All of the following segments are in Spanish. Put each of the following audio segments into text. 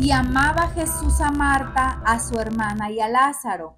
Y amaba Jesús a Marta, a su hermana y a Lázaro.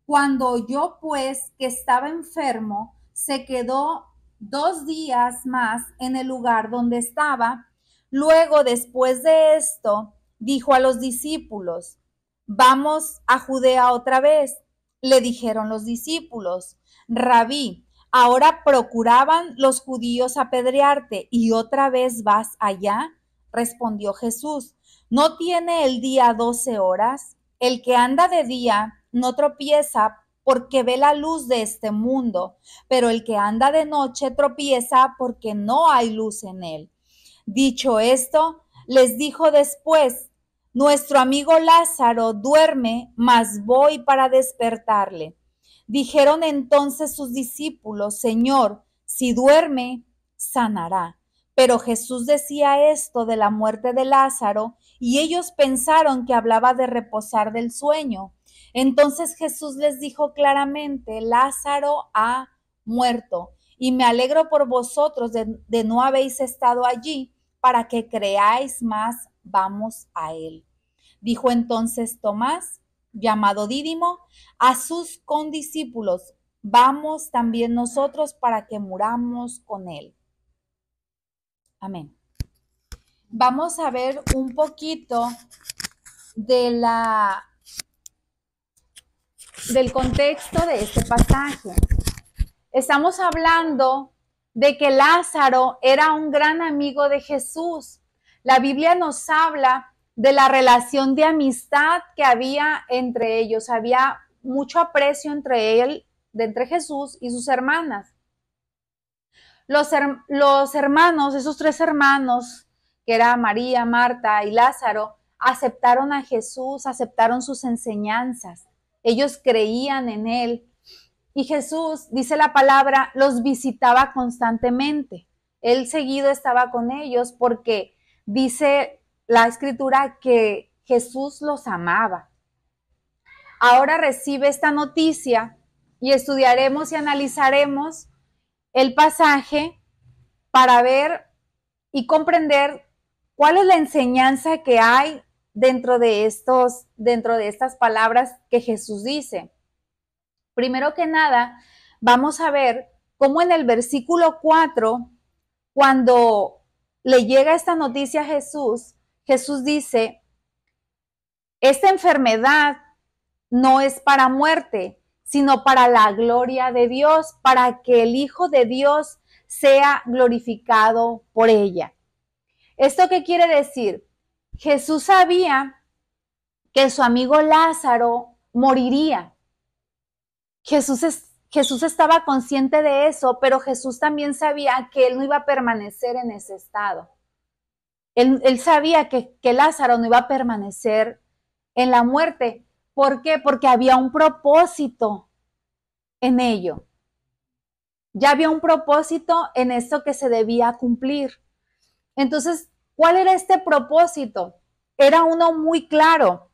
Cuando oyó pues que estaba enfermo, se quedó 2 días más en el lugar donde estaba. Luego, después de esto, dijo a los discípulos: vamos a Judea otra vez. Le dijeron los discípulos: Rabí, ahora procuraban los judíos apedrearte, ¿y otra vez vas allá? Respondió Jesús: ¿no tiene el día 12 horas? El que anda de día no tropieza porque ve la luz de este mundo, pero el que anda de noche tropieza porque no hay luz en él. Dicho esto, les dijo después: nuestro amigo Lázaro duerme, mas voy para despertarle. Dijeron entonces sus discípulos: Señor, si duerme, sanará. Pero Jesús decía esto de la muerte de Lázaro, y ellos pensaron que hablaba de reposar del sueño. Entonces Jesús les dijo claramente: Lázaro ha muerto, y me alegro por vosotros de no habéis estado allí, para que creáis más. Vamos a él. Dijo entonces Tomás, llamado Dídimo, a sus condiscípulos: vamos también nosotros para que muramos con él. Amén. Vamos a ver un poquito del contexto de este pasaje. Estamos hablando de que Lázaro era un gran amigo de Jesús. La Biblia nos habla de la relación de amistad que había entre ellos. Había mucho aprecio entre Jesús y sus hermanas. Los hermanos, esos 3 hermanos, que eran María, Marta y Lázaro, aceptaron a Jesús, aceptaron sus enseñanzas. Ellos creían en él. Y Jesús, dice la palabra, los visitaba constantemente. Él seguido estaba con ellos porque dice la escritura que Jesús los amaba. Ahora recibe esta noticia y estudiaremos y analizaremos el pasaje para ver y comprender cuál es la enseñanza que hay dentro de estas palabras que Jesús dice. Primero que nada, vamos a ver cómo en el versículo 4, cuando le llega esta noticia a Jesús, Jesús dice: esta enfermedad no es para muerte, sino para la gloria de Dios, para que el Hijo de Dios sea glorificado por ella. ¿Esto qué quiere decir? Jesús sabía que su amigo Lázaro moriría. Jesús estaba consciente de eso, pero Jesús también sabía que él no iba a permanecer en ese estado. Él sabía que Lázaro no iba a permanecer en la muerte. ¿Por qué? Porque había un propósito en ello. Ya había un propósito en esto que se debía cumplir. Entonces, ¿cuál era este propósito? Era uno muy claro.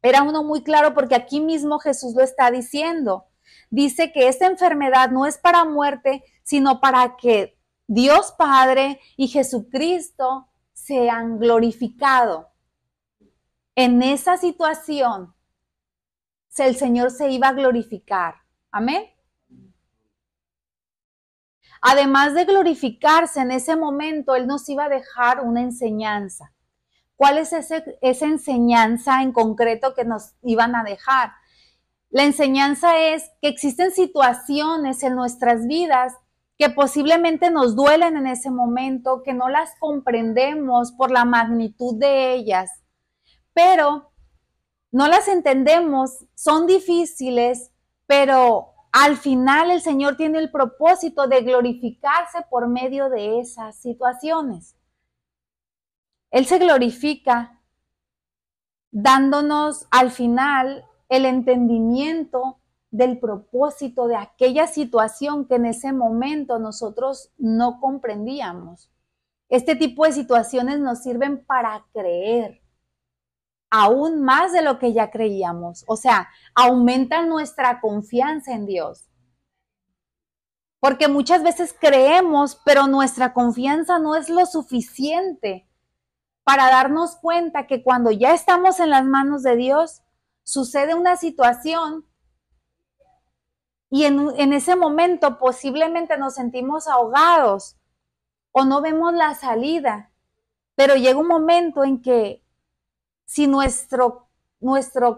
Era uno muy claro porque aquí mismo Jesús lo está diciendo. Dice que esta enfermedad no es para muerte, sino para que Dios Padre y Jesucristo sean glorificados. En esa situación, el Señor se iba a glorificar. Amén. Además de glorificarse en ese momento, Él nos iba a dejar una enseñanza. ¿Cuál es esa enseñanza en concreto que nos iban a dejar? La enseñanza es que existen situaciones en nuestras vidas que posiblemente nos duelen en ese momento, que no las comprendemos por la magnitud de ellas, pero no las entendemos, son difíciles, pero al final el Señor tiene el propósito de glorificarse por medio de esas situaciones. Él se glorifica dándonos al final el entendimiento del propósito de aquella situación que en ese momento nosotros no comprendíamos. Este tipo de situaciones nos sirven para creer aún más de lo que ya creíamos. O sea, aumentan nuestra confianza en Dios. Porque muchas veces creemos, pero nuestra confianza no es lo suficiente para darnos cuenta que cuando ya estamos en las manos de Dios, sucede una situación y en ese momento posiblemente nos sentimos ahogados o no vemos la salida, pero llega un momento en que si nuestro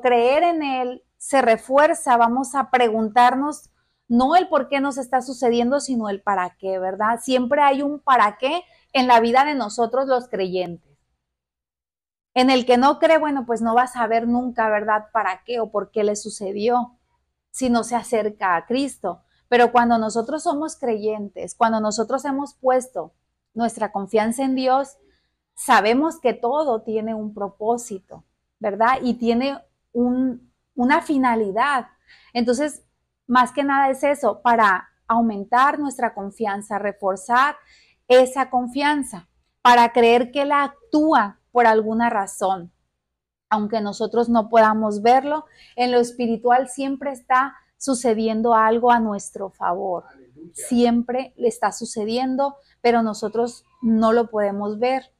creer en Él se refuerza, vamos a preguntarnos no el por qué nos está sucediendo, sino el para qué, ¿verdad? Siempre hay un para qué en la vida de nosotros los creyentes. En el que no cree, bueno, pues no va a saber nunca, ¿verdad? ¿Para qué o por qué le sucedió si no se acerca a Cristo? Pero cuando nosotros somos creyentes, cuando nosotros hemos puesto nuestra confianza en Dios, sabemos que todo tiene un propósito, ¿verdad? Y tiene una finalidad. Entonces, más que nada es eso, para aumentar nuestra confianza, reforzar esa confianza, para creer que Él actúa por alguna razón. Aunque nosotros no podamos verlo, en lo espiritual siempre está sucediendo algo a nuestro favor. Siempre le está sucediendo, pero nosotros no lo podemos ver.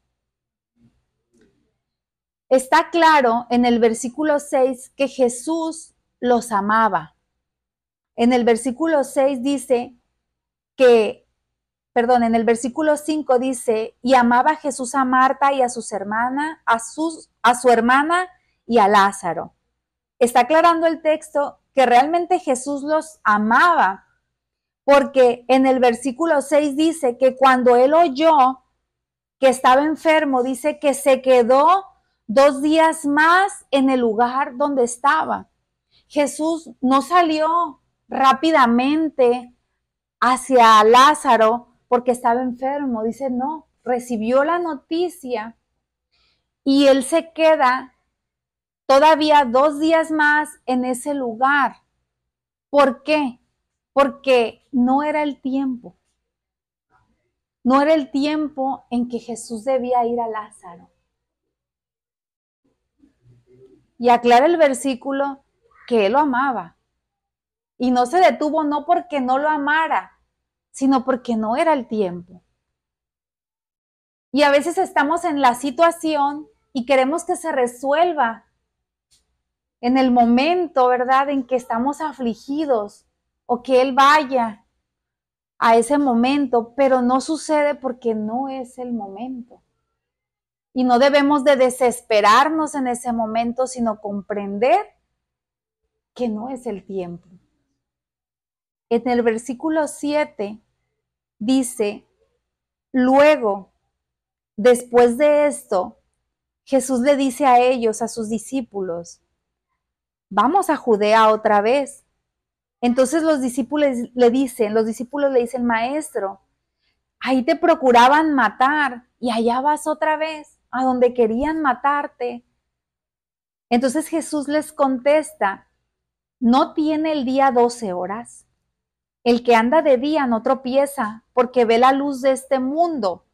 Está claro en el versículo 6 que Jesús los amaba. En el versículo 6 dice que, perdón, en el versículo 5 dice, y amaba Jesús a Marta y a sus hermanas, a su hermana y a Lázaro. Está aclarando el texto que realmente Jesús los amaba, porque en el versículo 6 dice que cuando él oyó que estaba enfermo, dice que se quedó 2 días más en el lugar donde estaba. Jesús no salió rápidamente hacia Lázaro porque estaba enfermo. Dice, no, recibió la noticia y él se queda todavía 2 días más en ese lugar. ¿Por qué? Porque no era el tiempo. No era el tiempo en que Jesús debía ir a Lázaro. Y aclara el versículo que él lo amaba. Y no se detuvo no porque no lo amara, sino porque no era el tiempo. Y a veces estamos en la situación y queremos que se resuelva en el momento, ¿verdad?, en que estamos afligidos o que Él vaya a ese momento, pero no sucede porque no es el momento. Y no debemos de desesperarnos en ese momento, sino comprender que no es el tiempo. En el versículo 7 dice, luego, después de esto, Jesús le dice a ellos, a sus discípulos, vamos a Judea otra vez. Entonces los discípulos le dicen, maestro, ahí te procuraban matar y allá vas otra vez, a donde querían matarte. Entonces Jesús les contesta, ¿no tiene el día 12 horas? El que anda de día no tropieza porque ve la luz de este mundo,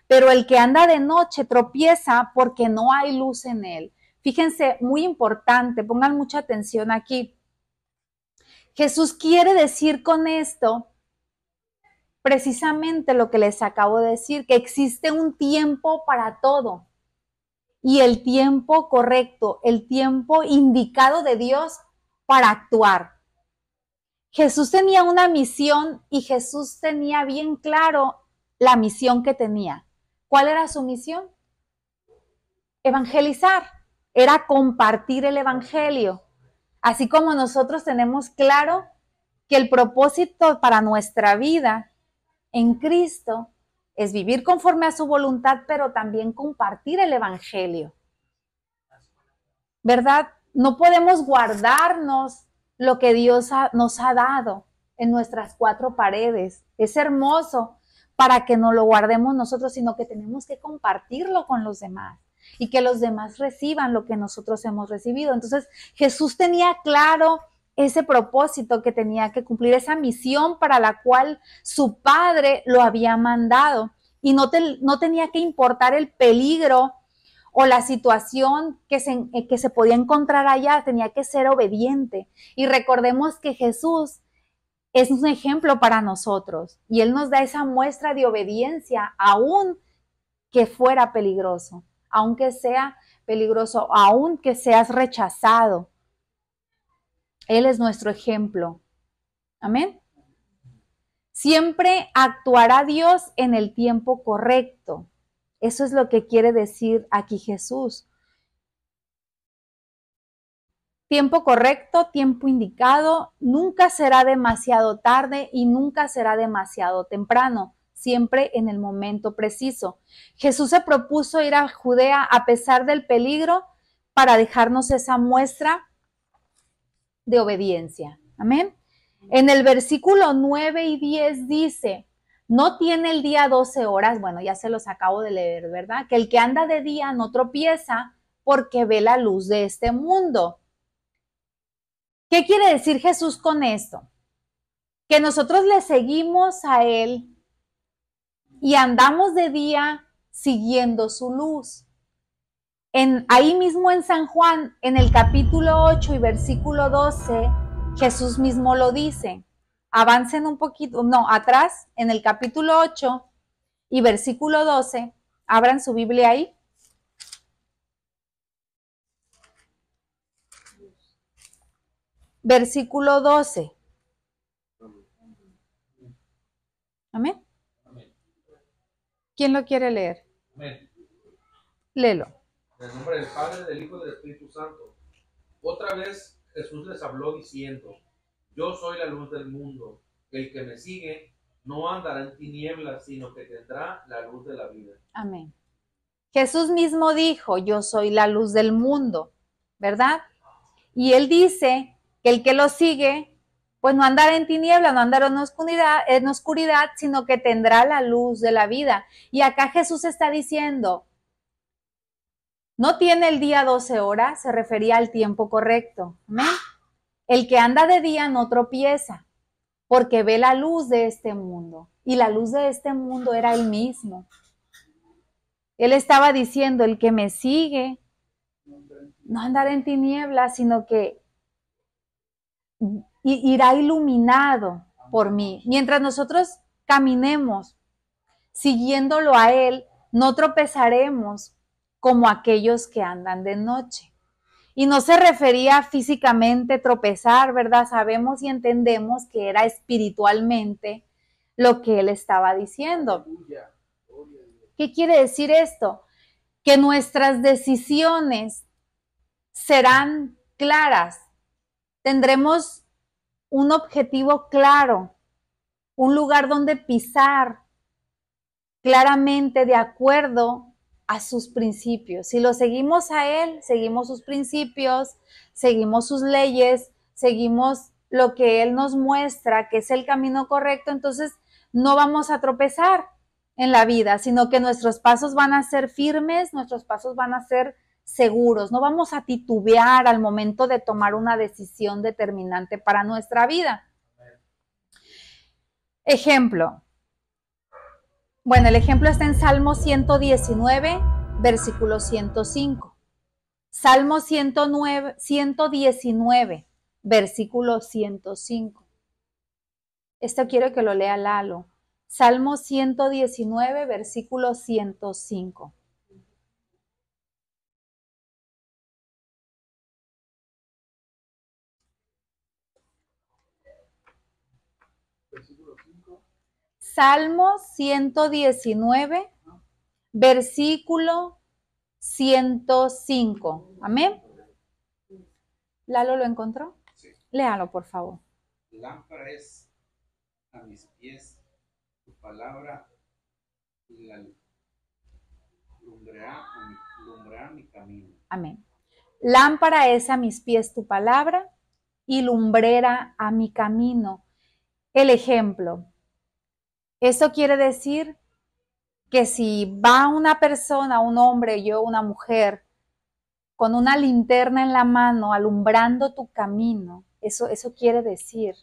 pero el que anda de noche tropieza porque no hay luz en él. Fíjense, muy importante, pongan mucha atención aquí. Jesús quiere decir con esto precisamente lo que les acabo de decir, que existe un tiempo para todo. Y el tiempo correcto, el tiempo indicado de Dios para actuar. Jesús tenía una misión y Jesús tenía bien claro la misión que tenía. ¿Cuál era su misión? Evangelizar. Era compartir el evangelio. Así como nosotros tenemos claro que el propósito para nuestra vida en Cristo es vivir conforme a su voluntad, pero también compartir el evangelio. ¿Verdad? No podemos guardarnos lo que Dios nos ha dado en nuestras 4 paredes. Es hermoso para que no lo guardemos nosotros, sino que tenemos que compartirlo con los demás y que los demás reciban lo que nosotros hemos recibido. Entonces, Jesús tenía claro ese propósito que tenía que cumplir, esa misión para la cual su Padre lo había mandado. Y no tenía que importar el peligro o la situación que se podía encontrar allá, tenía que ser obediente. Y recordemos que Jesús es un ejemplo para nosotros y Él nos da esa muestra de obediencia aún que fuera peligroso, aunque sea peligroso, aunque seas rechazado. Él es nuestro ejemplo. Amén. Siempre actuará Dios en el tiempo correcto. Eso es lo que quiere decir aquí Jesús. Tiempo correcto, tiempo indicado, nunca será demasiado tarde y nunca será demasiado temprano, siempre en el momento preciso. Jesús se propuso ir a Judea a pesar del peligro para dejarnos esa muestra de obediencia. Amén. En el versículo 9 y 10 dice, no tiene el día 12 horas, bueno, ya se los acabo de leer, ¿verdad? Que el que anda de día no tropieza porque ve la luz de este mundo. ¿Qué quiere decir Jesús con esto? Que nosotros le seguimos a Él y andamos de día siguiendo su luz. Ahí mismo en San Juan, en el capítulo 8 y versículo 12, Jesús mismo lo dice. Avancen un poquito, no, atrás, en el capítulo 8 y versículo 12, abran su Biblia ahí. Versículo 12. Amén. ¿Quién lo quiere leer? Amén. Léelo. En el nombre del Padre, del Hijo y del Espíritu Santo. Otra vez Jesús les habló diciendo, yo soy la luz del mundo. El que me sigue no andará en tinieblas, sino que tendrá la luz de la vida. Amén. Jesús mismo dijo, yo soy la luz del mundo, ¿verdad? Y Él dice que el que lo sigue, pues no andará en tinieblas, no andará en oscuridad, sino que tendrá la luz de la vida. Y acá Jesús está diciendo, no tiene el día 12 horas, se refería al tiempo correcto. ¿Amén? El que anda de día no tropieza, porque ve la luz de este mundo. Y la luz de este mundo era Él mismo. Él estaba diciendo, el que me sigue no andará en tinieblas, sino que irá iluminado por mí. Mientras nosotros caminemos siguiéndolo a Él, no tropezaremos como aquellos que andan de noche. Y no se refería físicamente tropezar, ¿verdad? Sabemos y entendemos que era espiritualmente lo que Él estaba diciendo. ¿Qué quiere decir esto? Que nuestras decisiones serán claras. Tendremos un objetivo claro, un lugar donde pisar claramente de acuerdo a sus principios. Si lo seguimos a Él, seguimos sus principios, seguimos sus leyes, seguimos lo que Él nos muestra, que es el camino correcto, entonces no vamos a tropezar en la vida, sino que nuestros pasos van a ser firmes, nuestros pasos van a ser seguros, no vamos a titubear al momento de tomar una decisión determinante para nuestra vida. Ejemplo. Bueno, el ejemplo está en Salmo 119, versículo 105. Salmo 119, versículo 105. Esto quiero que lo lea Lalo. Salmo 119, versículo 105. Salmo 119, versículo 105. Amén. ¿Lalo lo encontró? Sí. Léalo, por favor. Lámpara es a mis pies tu palabra y la lumbrará mi camino. Amén. Lámpara es a mis pies tu palabra y lumbrera a mi camino. El ejemplo. Esto quiere decir que si va una persona, un hombre, yo, una mujer, con una linterna en la mano, alumbrando tu camino, eso quiere decir,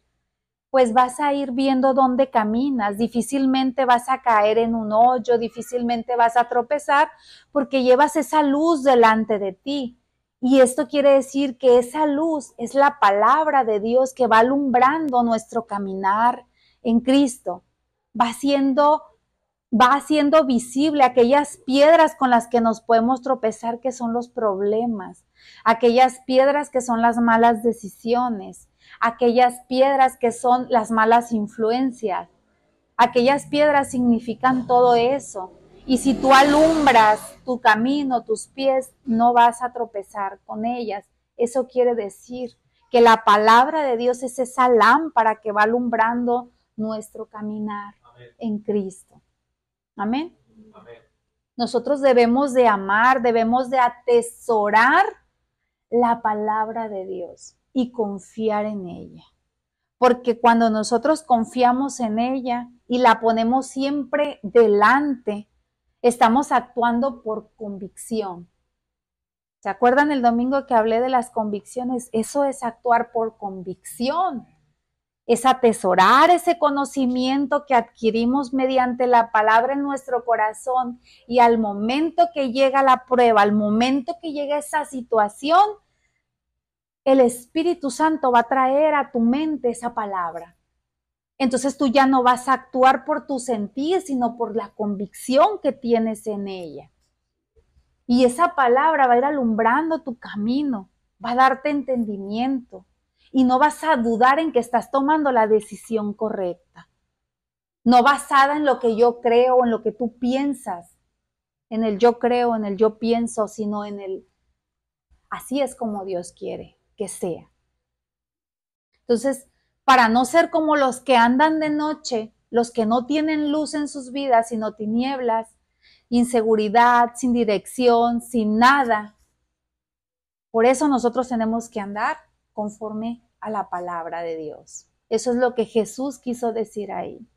pues vas a ir viendo dónde caminas, difícilmente vas a caer en un hoyo, difícilmente vas a tropezar, porque llevas esa luz delante de ti. Y esto quiere decir que esa luz es la palabra de Dios que va alumbrando nuestro caminar en Cristo, va siendo va haciendo visible aquellas piedras con las que nos podemos tropezar, que son los problemas, aquellas piedras que son las malas decisiones, aquellas piedras que son las malas influencias. Aquellas piedras significan todo eso. Y si tú alumbras tu camino, tus pies, no vas a tropezar con ellas. Eso quiere decir que la palabra de Dios es esa lámpara que va alumbrando nuestro caminar. Amén. En Cristo. Amén. Amén. Nosotros debemos de amar, debemos de atesorar la palabra de Dios y confiar en ella. Porque cuando nosotros confiamos en ella y la ponemos siempre delante, estamos actuando por convicción. ¿Se acuerdan el domingo que hablé de las convicciones? Eso es actuar por convicción. Es atesorar ese conocimiento que adquirimos mediante la palabra en nuestro corazón, y al momento que llega la prueba, al momento que llega esa situación, el Espíritu Santo va a traer a tu mente esa palabra. Entonces tú ya no vas a actuar por tu sentir, sino por la convicción que tienes en ella. Y esa palabra va a ir alumbrando tu camino, va a darte entendimiento, y no vas a dudar en que estás tomando la decisión correcta. No basada en lo que yo creo, en lo que tú piensas, en el yo creo, en el yo pienso, sino en el así es como Dios quiere que sea. Entonces, para no ser como los que andan de noche, los que no tienen luz en sus vidas, sino tinieblas, inseguridad, sin dirección, sin nada. Por eso nosotros tenemos que andar conforme a la palabra de Dios. Eso es lo que Jesús quiso decir ahí.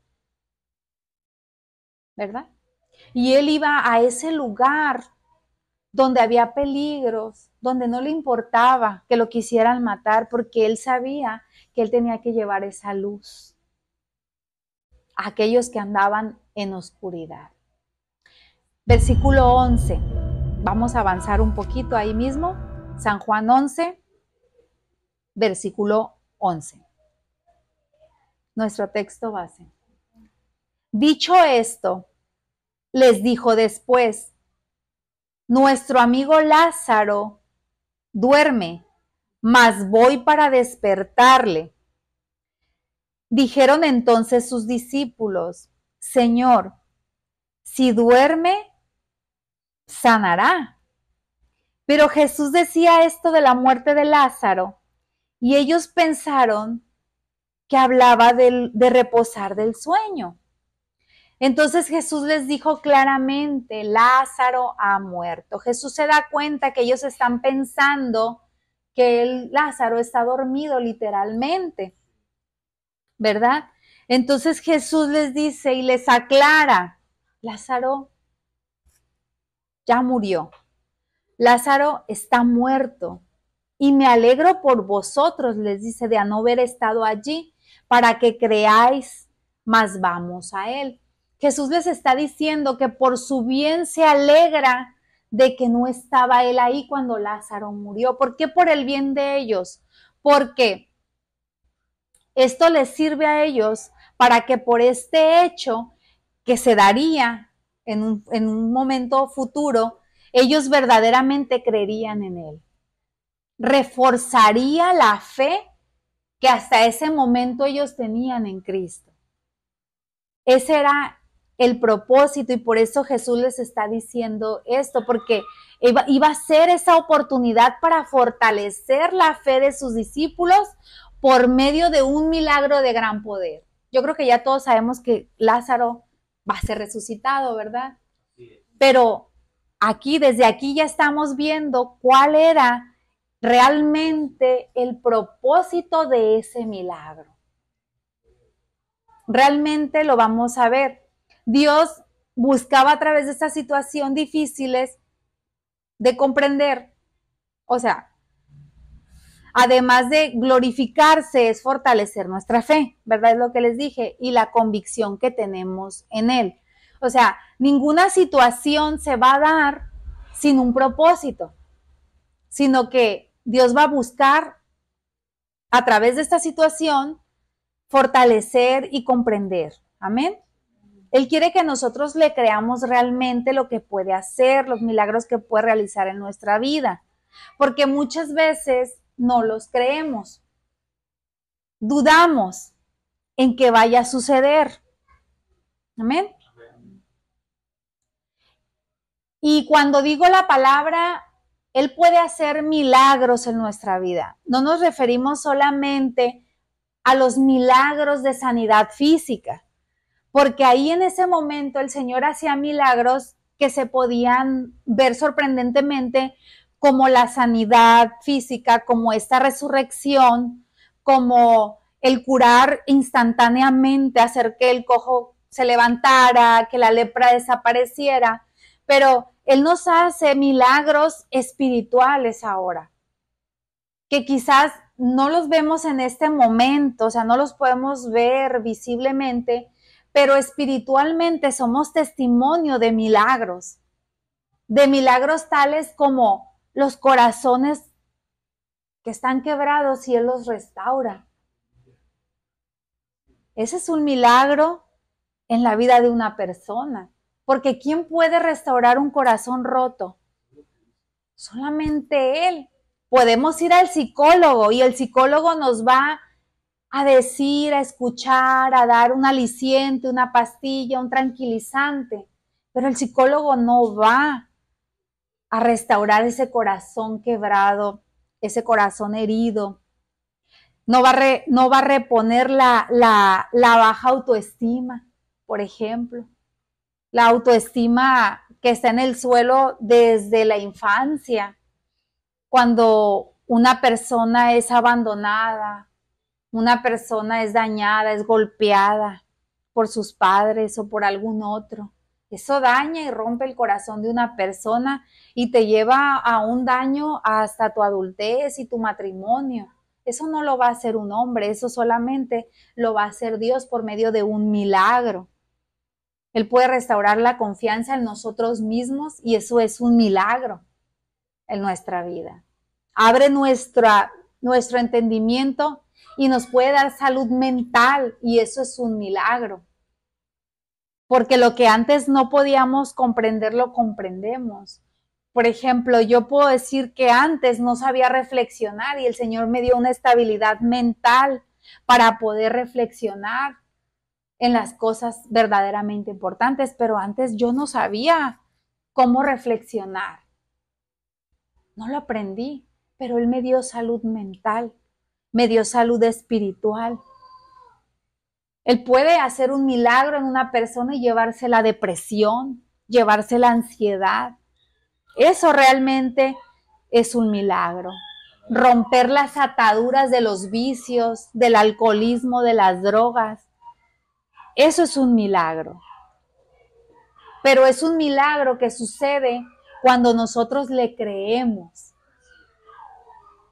¿Verdad? Y él iba a ese lugar donde había peligros, donde no le importaba que lo quisieran matar, porque él sabía que él tenía que llevar esa luz a aquellos que andaban en oscuridad. Versículo 11. Vamos a avanzar un poquito ahí mismo. San Juan 11, versículo 11. Nuestro texto base. Dicho esto, les dijo después: nuestro amigo Lázaro duerme, mas voy para despertarle. Dijeron entonces sus discípulos: Señor, si duerme, sanará. Pero Jesús decía esto de la muerte de Lázaro, y ellos pensaron que hablaba de reposar del sueño. Entonces Jesús les dijo claramente: Lázaro ha muerto. Jesús se da cuenta que ellos están pensando que Lázaro está dormido literalmente, ¿verdad? Entonces Jesús les dice y les aclara: Lázaro ya murió. Lázaro está muerto. Y me alegro por vosotros, les dice, de no haber estado allí, para que creáis, mas vamos a él. Jesús les está diciendo que por su bien se alegra de que no estaba él ahí cuando Lázaro murió. ¿Por qué? Por el bien de ellos. Porque esto les sirve a ellos para que por este hecho que se daría en un momento futuro, ellos verdaderamente creerían en él. Reforzaría la fe que hasta ese momento ellos tenían en Cristo. Ese era el propósito, y por eso Jesús les está diciendo esto, porque iba a ser esa oportunidad para fortalecer la fe de sus discípulos por medio de un milagro de gran poder. Yo creo que ya todos sabemos que Lázaro va a ser resucitado, ¿verdad? Pero desde aquí ya estamos viendo cuál era realmente el propósito de ese milagro. Realmente lo vamos a ver. Dios buscaba a través de estas situaciones difíciles de comprender, o sea, además de glorificarse, es fortalecer nuestra fe, ¿verdad? Es lo que les dije, y la convicción que tenemos en Él. O sea, ninguna situación se va a dar sin un propósito, sino que Dios va a buscar a través de esta situación fortalecer y comprender. Amén. Él quiere que nosotros le creamos realmente lo que puede hacer, los milagros que puede realizar en nuestra vida, porque muchas veces no los creemos. Dudamos en que vaya a suceder. Amén. Y cuando digo la palabra, Él puede hacer milagros en nuestra vida. No nos referimos solamente a los milagros de sanidad física, porque ahí en ese momento el Señor hacía milagros que se podían ver sorprendentemente, como la sanidad física, como esta resurrección, como el curar instantáneamente, hacer que el cojo se levantara, que la lepra desapareciera, pero Él nos hace milagros espirituales ahora, que quizás no los vemos en este momento, o sea, no los podemos ver visiblemente, pero espiritualmente somos testimonio de milagros tales como los corazones que están quebrados y Él los restaura. Ese es un milagro en la vida de una persona, porque ¿quién puede restaurar un corazón roto? Solamente Él. Podemos ir al psicólogo y el psicólogo nos va a decir, a escuchar, a dar un aliciente, una pastilla, un tranquilizante, pero el psicólogo no va a restaurar ese corazón quebrado, ese corazón herido. No va a reponer la baja autoestima, por ejemplo. La autoestima que está en el suelo desde la infancia, cuando una persona es abandonada, una persona es dañada, es golpeada por sus padres o por algún otro. Eso daña y rompe el corazón de una persona y te lleva a un daño hasta tu adultez y tu matrimonio. Eso no lo va a hacer un hombre, eso solamente lo va a hacer Dios por medio de un milagro. Él puede restaurar la confianza en nosotros mismos y eso es un milagro en nuestra vida. Abre nuestro entendimiento y nos puede dar salud mental y eso es un milagro. Porque lo que antes no podíamos comprender, lo comprendemos. Por ejemplo, yo puedo decir que antes no sabía reflexionar y el Señor me dio una estabilidad mental para poder reflexionar en las cosas verdaderamente importantes, pero antes yo no sabía cómo reflexionar. No lo aprendí, pero Él me dio salud mental, me dio salud espiritual. Él puede hacer un milagro en una persona y llevarse la depresión, llevarse la ansiedad. Eso realmente es un milagro. Romper las ataduras de los vicios, del alcoholismo, de las drogas. Eso es un milagro. Pero es un milagro que sucede cuando nosotros le creemos.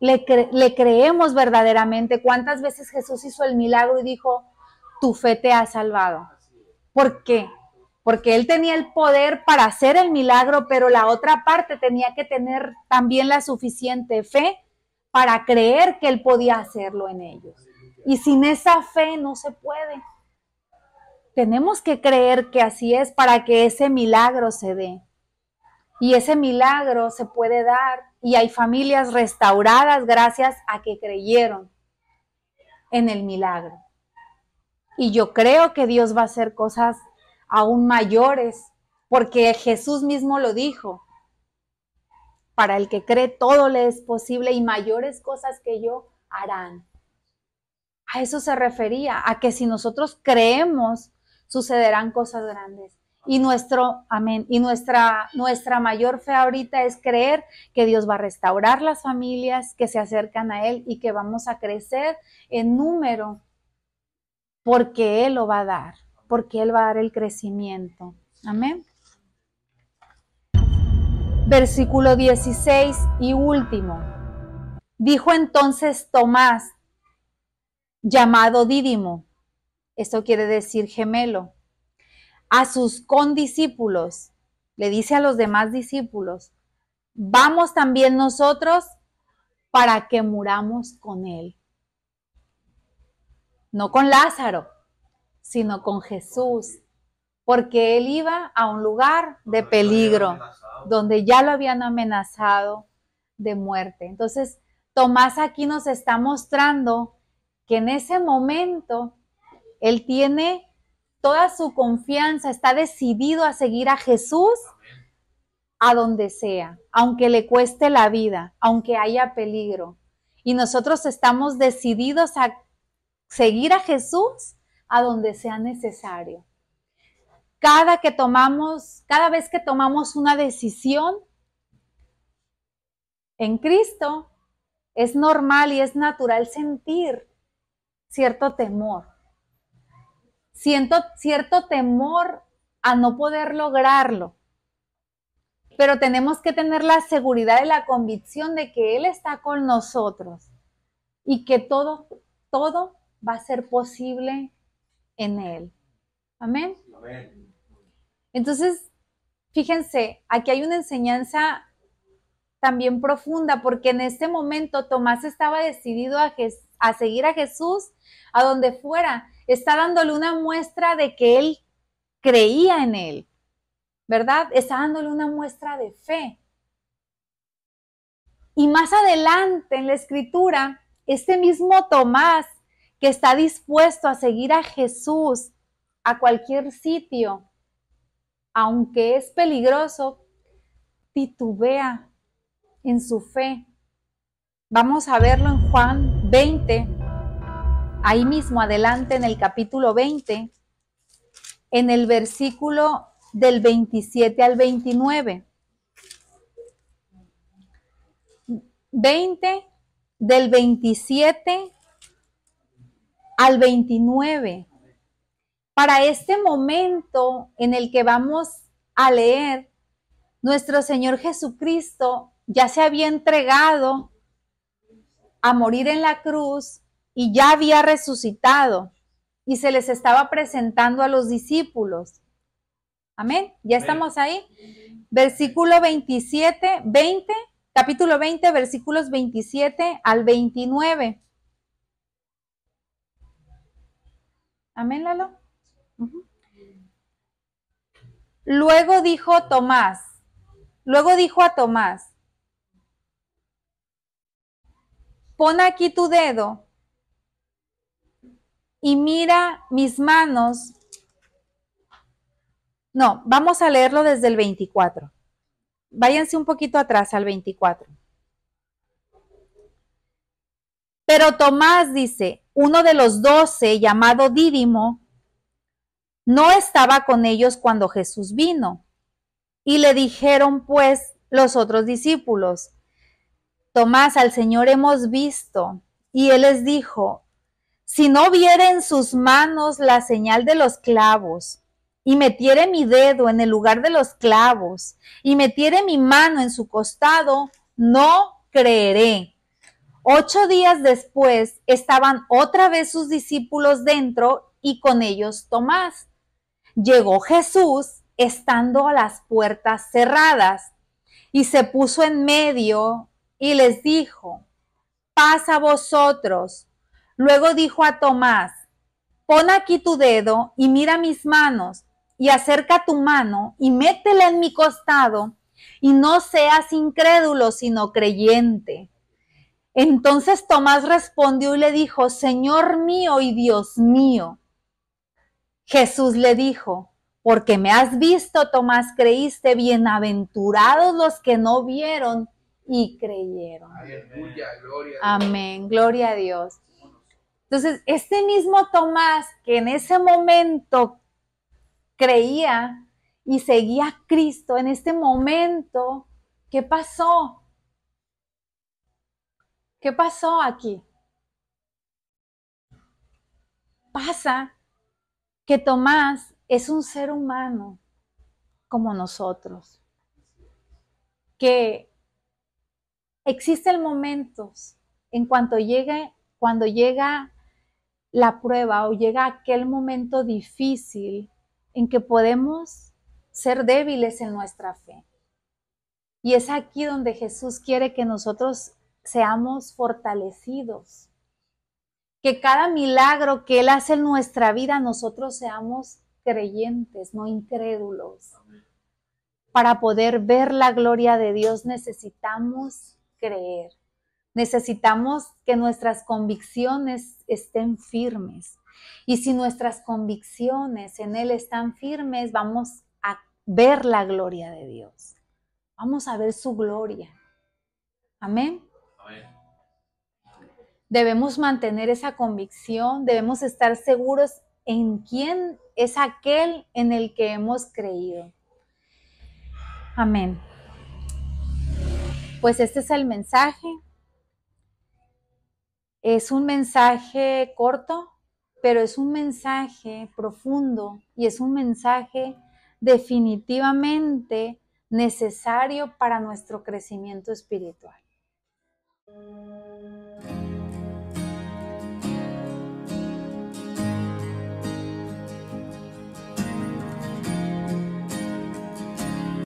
Le creemos verdaderamente. ¿Cuántas veces Jesús hizo el milagro y dijo, tu fe te ha salvado? ¿Por qué? Porque Él tenía el poder para hacer el milagro, pero la otra parte tenía que tener también la suficiente fe para creer que Él podía hacerlo en ellos. Y sin esa fe no se puede. Tenemos que creer que así es para que ese milagro se dé. Y ese milagro se puede dar y hay familias restauradas gracias a que creyeron en el milagro. Y yo creo que Dios va a hacer cosas aún mayores, porque Jesús mismo lo dijo. Para el que cree todo le es posible y mayores cosas que yo harán. A eso se refería, a que si nosotros creemos, sucederán cosas grandes. Y amén, y nuestra mayor fe ahorita es creer que Dios va a restaurar las familias que se acercan a Él y que vamos a crecer en número, porque Él lo va a dar, porque Él va a dar el crecimiento. Amén. Versículo 16 y último. Dijo entonces Tomás, llamado Dídimo, esto quiere decir gemelo, a sus condiscípulos, le dice a los demás discípulos, vamos también nosotros para que muramos con él. No con Lázaro, sino con Jesús, porque él iba a un lugar de peligro, donde ya lo habían amenazado de muerte. Entonces, Tomás aquí nos está mostrando que en ese momento él tiene toda su confianza, está decidido a seguir a Jesús a donde sea, aunque le cueste la vida, aunque haya peligro. Y nosotros estamos decididos a seguir a Jesús a donde sea necesario. Cada vez que tomamos una decisión en Cristo, es normal y es natural sentir cierto temor. Cierto temor a no poder lograrlo. Pero tenemos que tener la seguridad y la convicción de que Él está con nosotros y que todo va a ser posible en Él. Amén. Amén. Entonces, fíjense, aquí hay una enseñanza también profunda, porque en este momento Tomás estaba decidido a seguir a Jesús a donde fuera. Está dándole una muestra de que él creía en él, ¿verdad? Está dándole una muestra de fe. Y más adelante en la escritura, este mismo Tomás que está dispuesto a seguir a Jesús a cualquier sitio, aunque es peligroso, titubea en su fe. Vamos a verlo en Juan 20, ahí mismo adelante en el capítulo 20, en el versículo del 27 al 29. 20 del 27 al 29. Para este momento en el que vamos a leer, nuestro Señor Jesucristo ya se había entregado a morir en la cruz y ya había resucitado y se les estaba presentando a los discípulos. Amén. ¿Ya estamos ahí? Versículo 20, capítulo 20, versículos 27 al 29. Amén, Lalo. Luego dijo a Tomás, pon aquí tu dedo y mira mis manos. No, vamos a leerlo desde el 24. Váyanse un poquito atrás al 24. Pero Tomás dice, uno de los 12, llamado Dídimo, no estaba con ellos cuando Jesús vino. Y le dijeron pues los otros discípulos, Tomás, al Señor hemos visto. Y él les dijo, si no viere en sus manos la señal de los clavos, y metiere mi dedo en el lugar de los clavos, y metiere mi mano en su costado, no creeré. 8 días después estaban otra vez sus discípulos dentro y con ellos Tomás. Llegó Jesús estando a las puertas cerradas y se puso en medio y les dijo, paz a vosotros. Luego dijo a Tomás, pon aquí tu dedo y mira mis manos y acerca tu mano y métela en mi costado y no seas incrédulo sino creyente. Entonces Tomás respondió y le dijo, Señor mío y Dios mío. Jesús le dijo, porque me has visto, Tomás, creíste, bienaventurados los que no vieron y creyeron. Aleluya, gloria a Dios. Amén, gloria a Dios. Entonces, este mismo Tomás que en ese momento creía y seguía a Cristo, en este momento, ¿qué pasó? ¿Qué pasó aquí? Pasa que Tomás es un ser humano como nosotros, que existen momentos en cuando llega la prueba o llega aquel momento difícil en que podemos ser débiles en nuestra fe. Y es aquí donde Jesús quiere que nosotros seamos fortalecidos, que cada milagro que Él hace en nuestra vida nosotros seamos creyentes, no incrédulos. Para poder ver la gloria de Dios necesitamos creer. Necesitamos que nuestras convicciones estén firmes. Y si nuestras convicciones en Él están firmes, vamos a ver la gloria de Dios. Vamos a ver su gloria. Amén. Amén. Debemos mantener esa convicción, debemos estar seguros en quién es aquel en el que hemos creído. Amén. Pues este es el mensaje. Es un mensaje corto, pero es un mensaje profundo y es un mensaje definitivamente necesario para nuestro crecimiento espiritual.